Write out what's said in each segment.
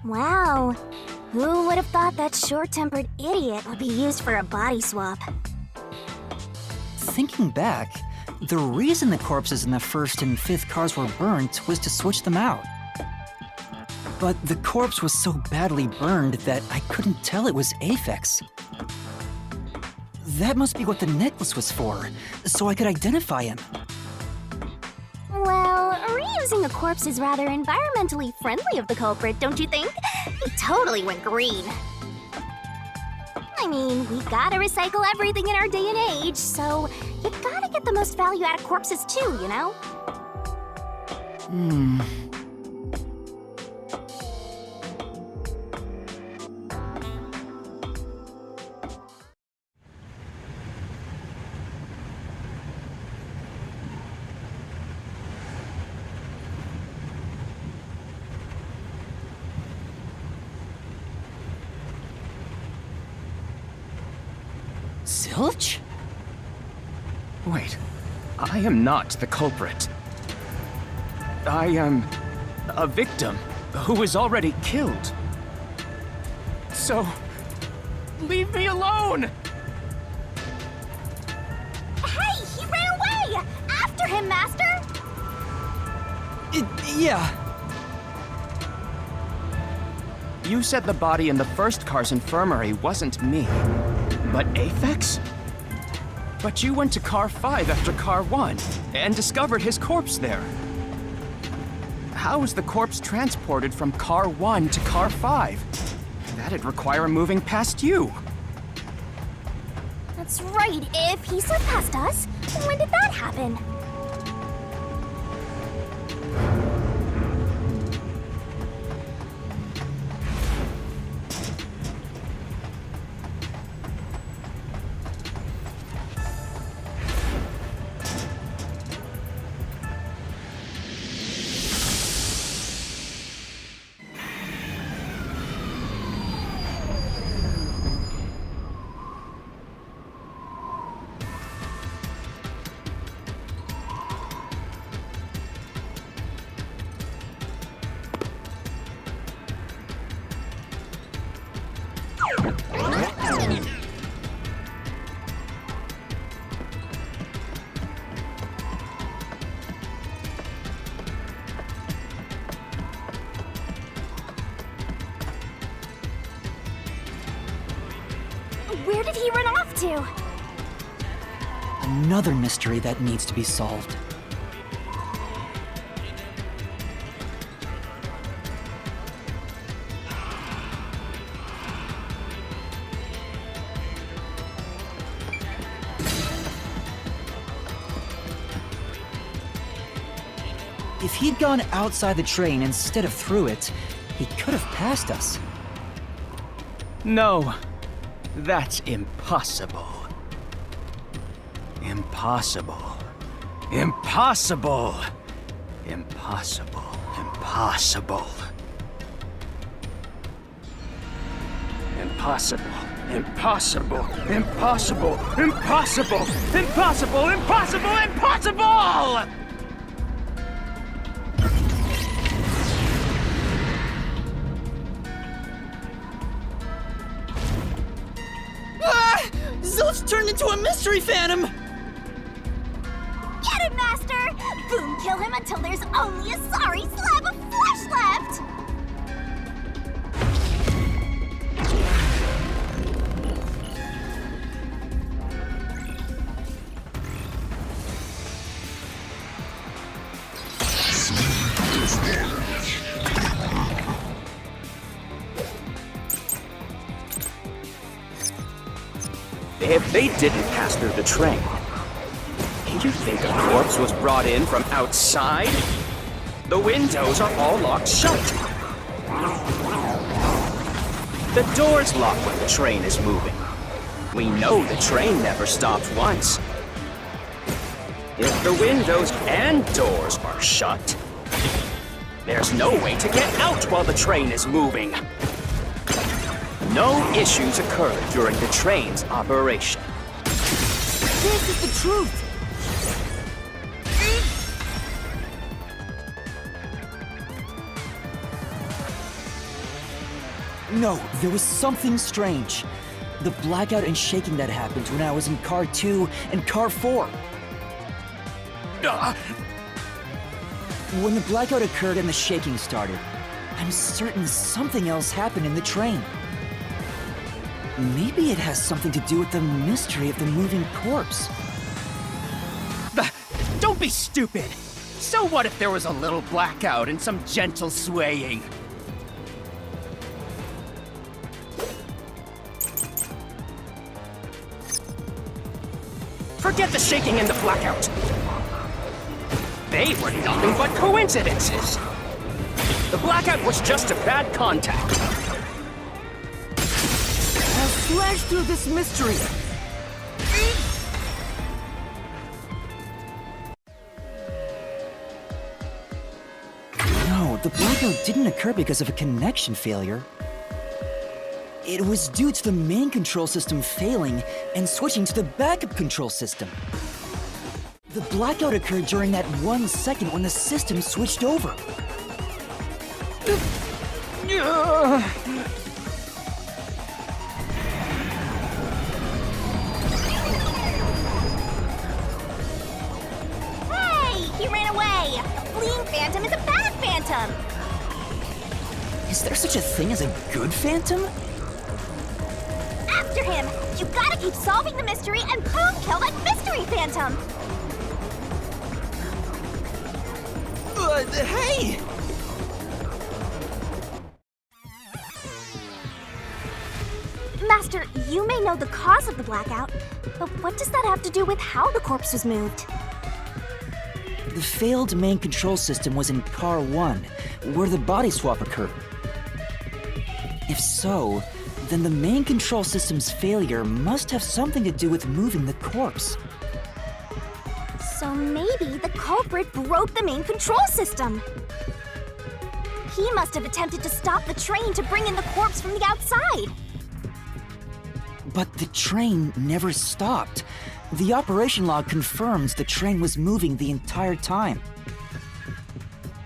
Wow. Who would have thought that short-tempered idiot would be used for a body swap? Thinking back, the reason the corpses in the first and fifth cars were burnt was to switch them out. But the corpse was so badly burned that I couldn't tell it was Aphex. That must be what the necklace was for, so I could identify him. Well, reusing a corpse is rather environmentally friendly of the culprit, don't you think? He totally went green. I mean, we gotta recycle everything in our day and age, so you gotta get the most value out of corpses too, you know? Zilch? Wait, I am not the culprit. I am a victim who was already killed. So, leave me alone! Hey, he ran away! After him, Master! Yeah. You said the body in the first car's infirmary wasn't me, but Aphex? But you went to car 5 after car 1 and discovered his corpse there. How was the corpse transported from car 1 to car 5? That'd require moving past you. That's right, if he surpassed us, when did that happen? Where did he run off to? Another mystery that needs to be solved. If he'd gone outside the train instead of through it, he could have passed us. No, that's impossible. Impossible. Impossible. Impossible. Impossible. Impossible. Impossible. Impossible. Impossible. Impossible. Impossible. Impossible! Zilch turned into a mystery phantom! Get him, Master! Boom kill him until there's only a sorry slab of flesh left! If they didn't pass through the train, you think a corpse was brought in from outside? The windows are all locked shut. The doors lock when the train is moving. We know the train never stopped once. If the windows and doors are shut, there's no way to get out while the train is moving. No issues occurred during the train's operation. This is the truth! No, there was something strange. The blackout and shaking that happened when I was in car 2 and car 4. When the blackout occurred and the shaking started, I'm certain something else happened in the train. Maybe it has something to do with the mystery of the moving corpse. Don't be stupid! So what if there was a little blackout and some gentle swaying? Forget the shaking and the blackout! They were nothing but coincidences! The blackout was just a bad contact. I'll slash through this mystery! No, the blackout didn't occur because of a connection failure. It was due to the main control system failing and switching to the backup control system. The blackout occurred during that 1 second when the system switched over. Hey! He ran away! A fleeing phantom is a bad phantom! Is there such a thing as a good phantom? After him! You gotta keep solving the mystery and boom kill that mystery phantom! Hey! Master, you may know the cause of the blackout, but what does that have to do with how the corpse was moved? The failed main control system was in car 1, where the body swap occurred. If so, then the main control system's failure must have something to do with moving the corpse. So maybe the culprit broke the main control system. He must have attempted to stop the train to bring in the corpse from the outside. But the train never stopped. The operation log confirms the train was moving the entire time.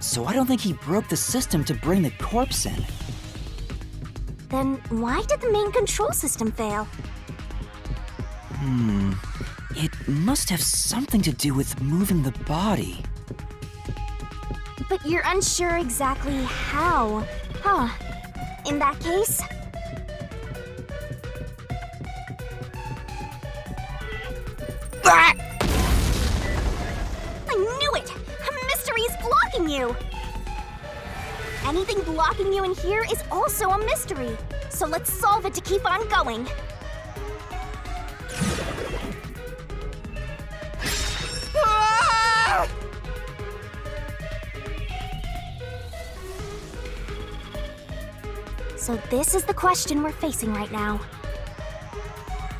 So I don't think he broke the system to bring the corpse in. Then why did the main control system fail? It must have something to do with moving the body. But you're unsure exactly how, huh? In that case... I knew it! A mystery is blocking you! Anything blocking you in here is also a mystery. So let's solve it to keep on going. So this is the question we're facing right now.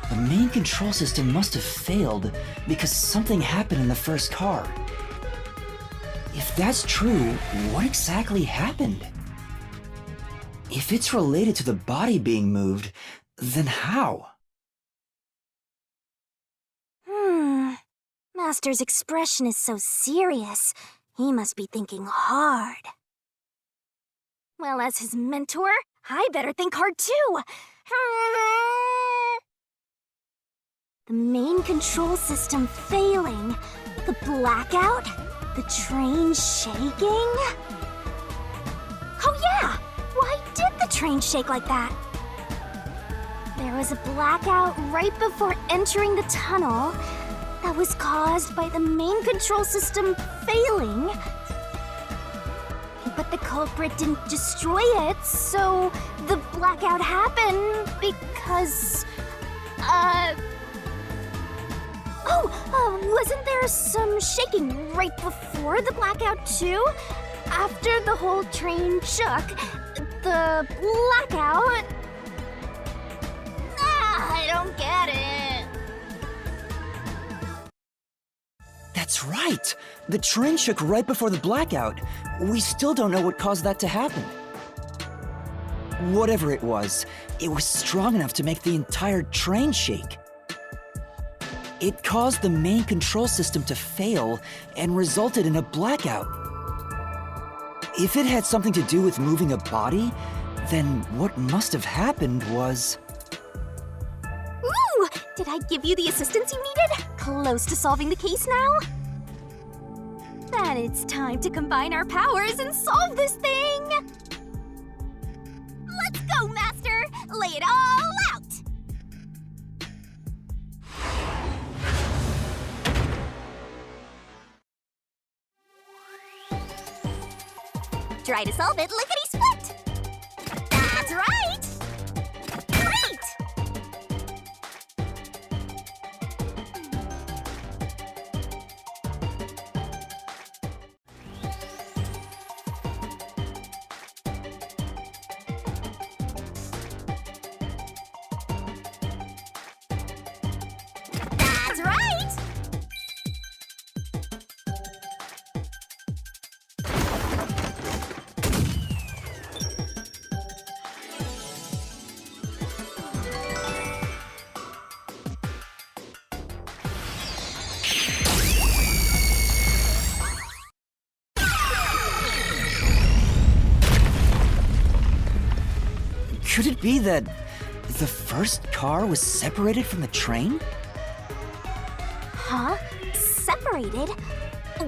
The main control system must have failed because something happened in the first car. If that's true, what exactly happened? If it's related to the body being moved, then how? Master's expression is so serious. He must be thinking hard. Well, as his mentor, I better think hard too. The main control system failing, the blackout, the train shaking. Oh yeah! Why did the train shake like that? There was a blackout right before entering the tunnel that was caused by the main control system failing. But the culprit didn't destroy it, so the blackout happened because... wasn't there some shaking right before the blackout too? After the whole train shook, the blackout... I don't get it. That's right! The train shook right before the blackout. We still don't know what caused that to happen. Whatever it was strong enough to make the entire train shake. It caused the main control system to fail and resulted in a blackout. If it had something to do with moving a body, Then what must have happened was... Ooh! Did I give you the assistance you needed? Close to solving the case now? Then it's time to combine our powers and solve this thing! Let's go, Master! Lay it all out! Try to solve it lickety-split! That's right! Great! That's right! Could it be that the first car was separated from the train? Huh? Separated?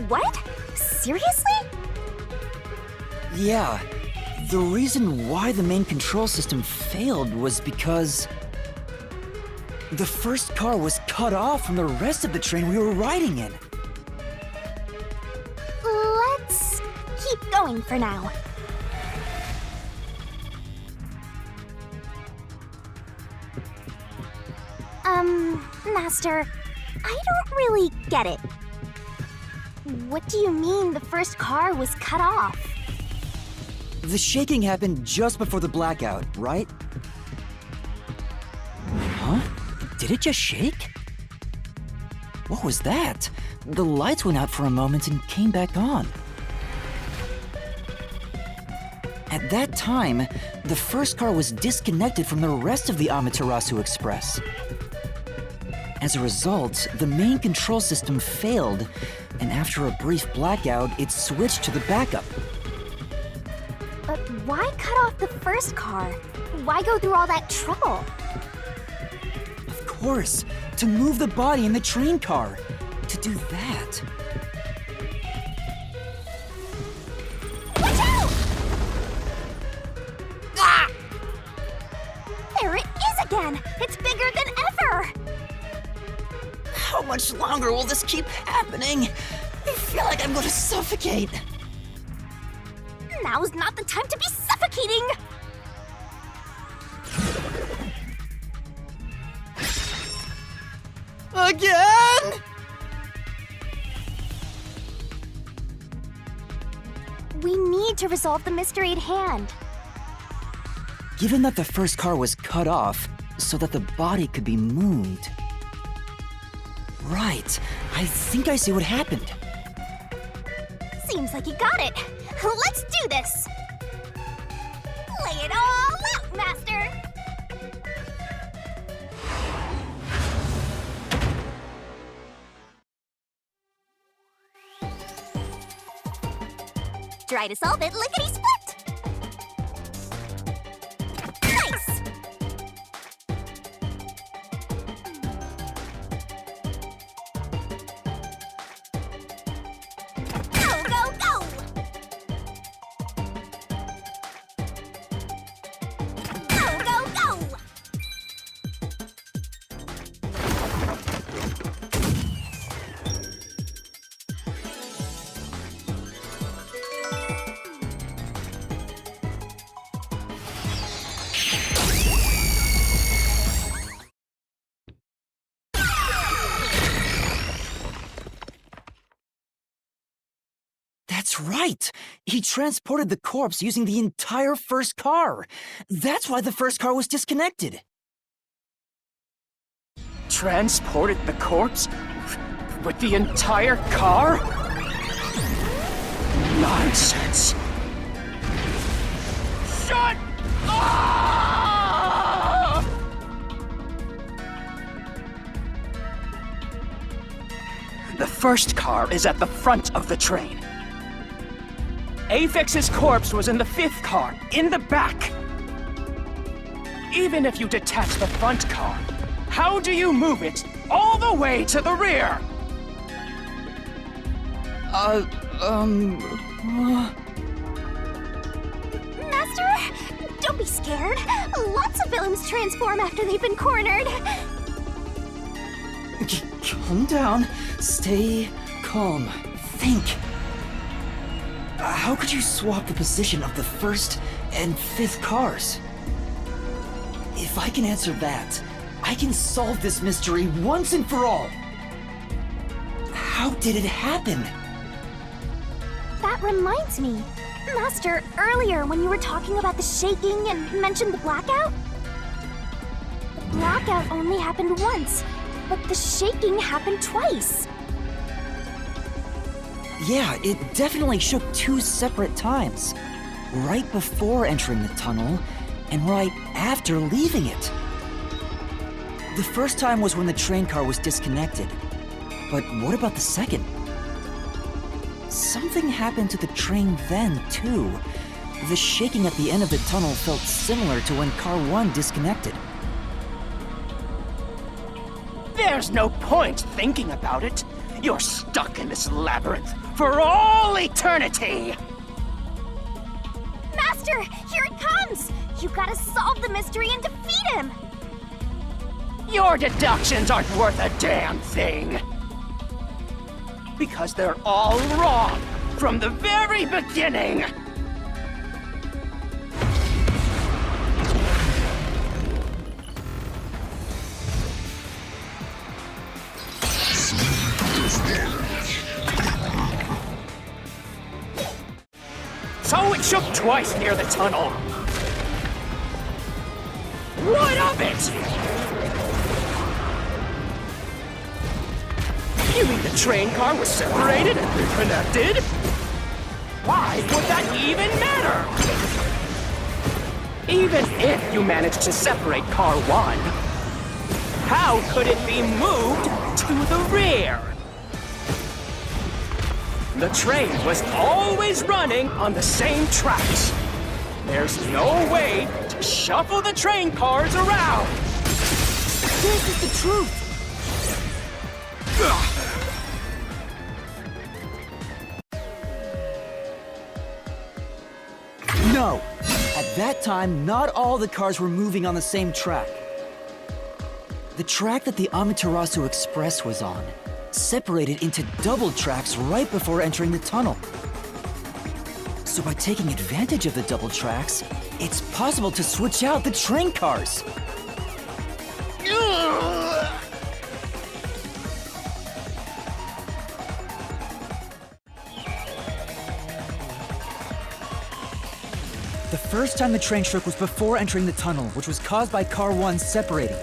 What? Seriously? Yeah. The reason why the main control system failed was because... the first car was cut off from the rest of the train we were riding in. Let's keep going for now. Master, I don't really get it. What do you mean the first car was cut off? The shaking happened just before the blackout, right? Huh? Did it just shake? What was that? The lights went out for a moment and came back on. At that time, the first car was disconnected from the rest of the Amaterasu Express. As a result, the main control system failed, and after a brief blackout, it switched to the backup. But why cut off the first car? Why go through all that trouble? Of course, to move the body in the train car. To do that. Watch out! Ah! There it is again! It's bigger than ever! How much longer will this keep happening? I feel like I'm going to suffocate. Now's not the time to be suffocating! Again? We need to resolve the mystery at hand. Given that the first car was cut off so that the body could be moved. Right, I think I see what happened. Seems like you got it. Let's do this! Lay it all out, Master! Try to solve it lickety-split! Nice! Go, go, go! Go, go, go! That's right! He transported the corpse using the entire first car. That's why the first car was disconnected. Transported the corpse? With the entire car? Nonsense. Shut up! The first car is at the front of the train. Apex's corpse was in the fifth car, in the back. Even if you detach the front car, how do you move it all the way to the rear? Master, don't be scared. Lots of villains transform after they've been cornered. Calm down. Stay calm. Think. How could you swap the position of the first and fifth cars? If I can answer that, I can solve this mystery once and for all. How did it happen? That reminds me. Master, earlier when you were talking about the shaking and mentioned the blackout? The blackout only happened once, but the shaking happened twice. Yeah, it definitely shook 2 separate times. Right before entering the tunnel, and right after leaving it. The first time was when the train car was disconnected. But what about the second? Something happened to the train then, too. The shaking at the end of the tunnel felt similar to when Car 1 disconnected. There's no point thinking about it. You're stuck in this labyrinth for all eternity! Master, here it comes! You gotta solve the mystery and defeat him! Your deductions aren't worth a damn thing! Because they're all wrong from the very beginning! So it shook twice near the tunnel. What of it? You mean the train car was separated and reconnected? Why would that even matter? Even if you managed to separate car 1, how could it be moved to the rear? The train was always running on the same tracks. There's no way to shuffle the train cars around. This is the truth. No! At that time, not all the cars were moving on the same track. The track that the Amaterasu Express was on separated into double tracks right before entering the tunnel. So by taking advantage of the double tracks, it's possible to switch out the train cars. The first time the train shook was before entering the tunnel, which was caused by Car 1 separating.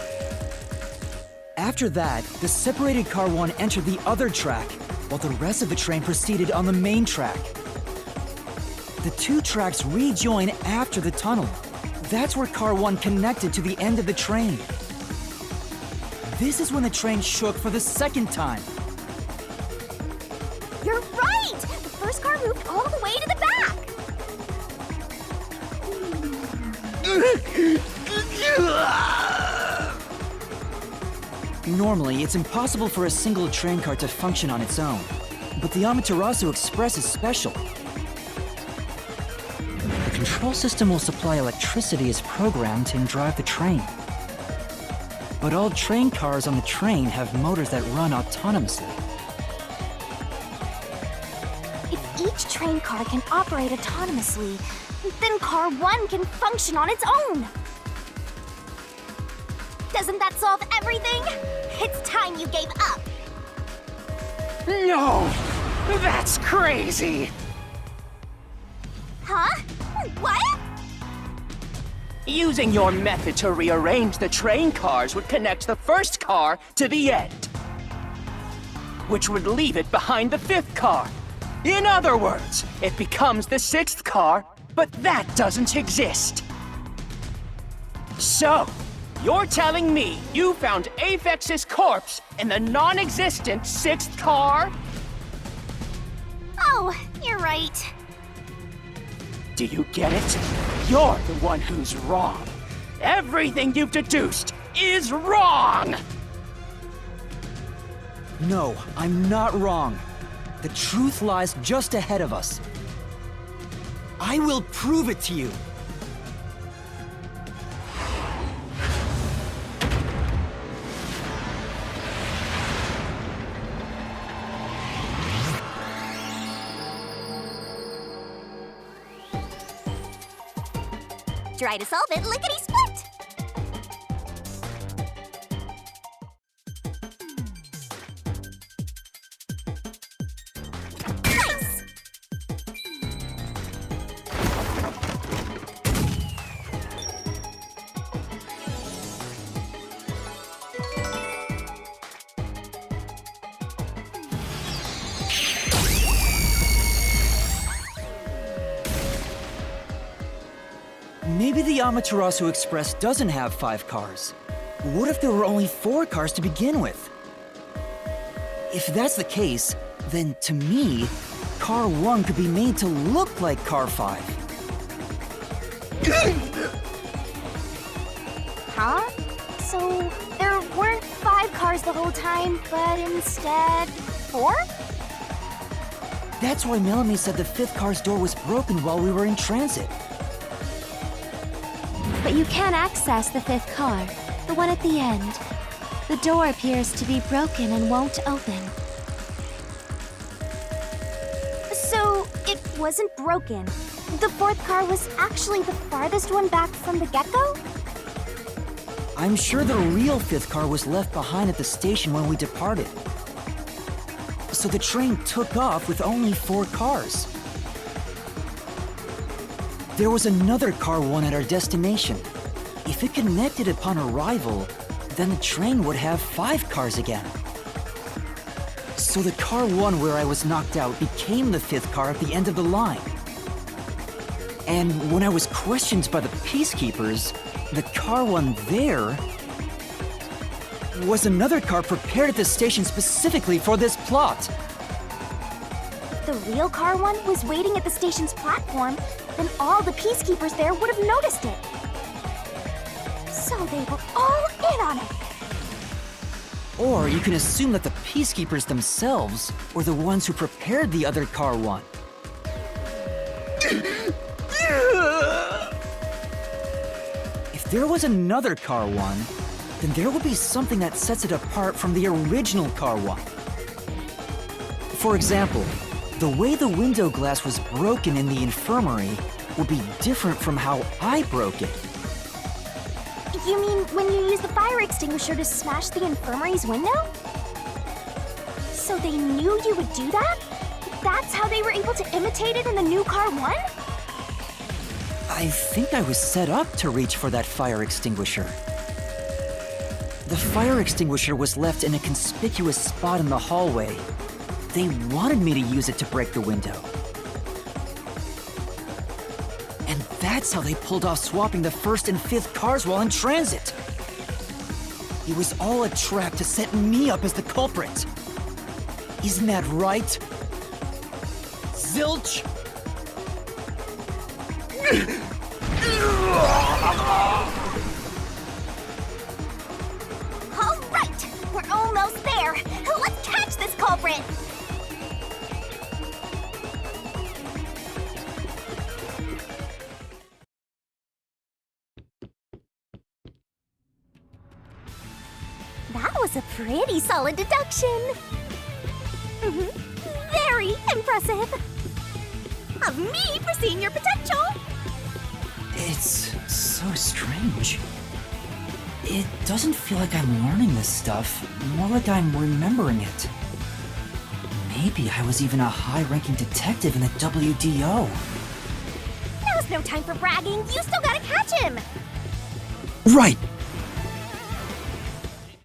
After that, the separated Car 1 entered the other track, while the rest of the train proceeded on the main track. The 2 tracks rejoin after the tunnel. That's where Car 1 connected to the end of the train. This is when the train shook for the second time. You're right! The first car moved all the way to the back! Normally, it's impossible for a single train car to function on its own. But the Amaterasu Express is special. The control system will supply electricity as programmed and drive the train. But all train cars on the train have motors that run autonomously. If each train car can operate autonomously, then Car 1 can function on its own! Doesn't that solve everything? It's time you gave up! No! That's crazy! Huh? What? Using your method to rearrange the train cars would connect the first car to the end, which would leave it behind the 5th car. In other words, it becomes the 6th car, but that doesn't exist. So, you're telling me you found Aphex's corpse in the non-existent 6th car? Oh, you're right. Do you get it? You're the one who's wrong. Everything you've deduced is wrong! No, I'm not wrong. The truth lies just ahead of us. I will prove it to you. Try to solve it lickety-split! Nice! Maybe the Amaterasu Express doesn't have 5 cars. What if there were only 4 cars to begin with? If that's the case, then to me, Car 1 could be made to look like Car 5. Huh? So, there weren't 5 cars the whole time, but instead 4? That's why Melanie said the 5th car's door was broken while we were in transit. But you can't access the 5th car, the one at the end. The door appears to be broken and won't open. So, it wasn't broken. The 4th car was actually the farthest one back from the get-go? I'm sure the real 5th car was left behind at the station when we departed. So the train took off with only 4 cars. There was another Car 1 at our destination. If it connected upon arrival, then the train would have 5 cars again. So the Car 1 where I was knocked out became the 5th car at the end of the line. And when I was questioned by the Peacekeepers, the Car 1 there was another car prepared at the station specifically for this plot. The real Car 1 was waiting at the station's platform, then all the Peacekeepers there would have noticed it. So they were all in on it. Or you can assume that the Peacekeepers themselves were the ones who prepared the other Car 1. If there was another Car 1, then there would be something that sets it apart from the original Car 1. For example, the way the window glass was broken in the infirmary would be different from how I broke it. You mean when you used the fire extinguisher to smash the infirmary's window? So they knew you would do that? That's how they were able to imitate it in the new Car 1? I think I was set up to reach for that fire extinguisher. The fire extinguisher was left in a conspicuous spot in the hallway. They wanted me to use it to break the window. And that's how they pulled off swapping the 1st and 5th cars while in transit. It was all a trap to set me up as the culprit. Isn't that right? Zilch? All right, we're almost there. Let's catch this culprit. That was a pretty solid deduction. Very impressive. Of me foreseeing your potential. It's so strange. It doesn't feel like I'm learning this stuff, more like I'm remembering it. Maybe I was even a high-ranking detective in the WDO. Now's no time for bragging. You still gotta catch him. Right!